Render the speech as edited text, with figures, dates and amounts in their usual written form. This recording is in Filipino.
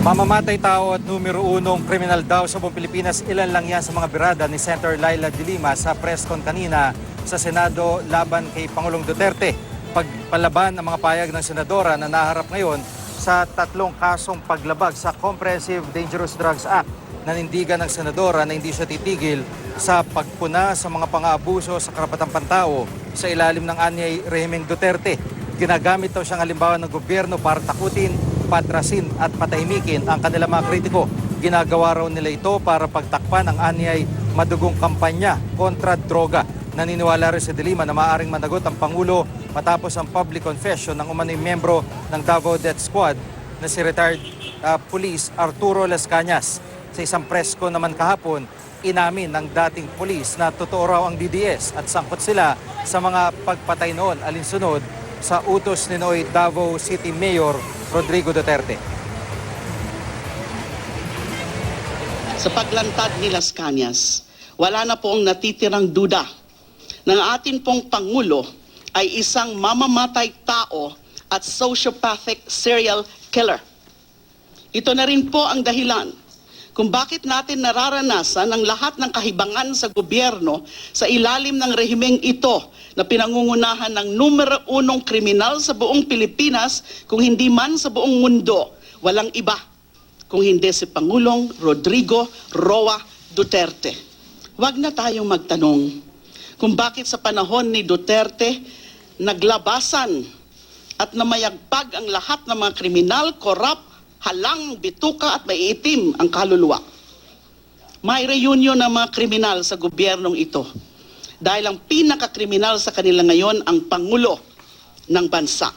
Mamamatay tao at numero unong kriminal daw sa buong Pilipinas, ilan lang yan sa mga birada ni Senator Laila De Lima sa press con kanina sa Senado laban kay Pangulong Duterte. Pagpalaban ang mga payag ng senadora na naharap ngayon sa 3 kasong paglabag sa Comprehensive Dangerous Drugs Act. Nanindigan ng senadora na hindi siya titigil sa pagpuna sa mga pang-aabuso sa karapatang pantao sa ilalim ng anyay rehimeng Duterte. Ginagamit daw siyang halimbawa ng gobyerno para takutin, patrasin at patahimikin ang kanilang mga kritiko. Ginagawa raw nila ito para pagtakpan ang anyay madugong kampanya kontra droga. Naniniwala rin si De Lima na maaaring managot ang Pangulo matapos ang public confession ng umano'y membro ng Davao Death Squad na si retired police Arturo Las Cañas. Sa isang press con naman kahapon, inamin ng dating pulis na totoo raw ang DDS at sangkot sila sa mga pagpatay noon alinsunod sa utos ni noy Davao City Mayor Rodrigo Duterte. Sa paglantad ni Las Cañas, wala na pong natitirang duda ng atin pong Pangulo ay isang mamamatay tao at sociopathic serial killer. Ito na rin po ang dahilan kung bakit natin nararanasan ang lahat ng kahibangan sa gobyerno sa ilalim ng rehimeng ito na pinangungunahan ng numero unong kriminal sa buong Pilipinas, kung hindi man sa buong mundo. Walang iba kung hindi si Pangulong Rodrigo Roa Duterte. Huwag na tayong magtanong kung bakit sa panahon ni Duterte naglabasan at namayagpag ang lahat ng mga kriminal, korap, halang, bituka at maiitim ang kaluluwa. May reunion ng mga kriminal sa gobyernong ito dahil ang pinakakriminal sa kanila ngayon ang Pangulo ng bansa.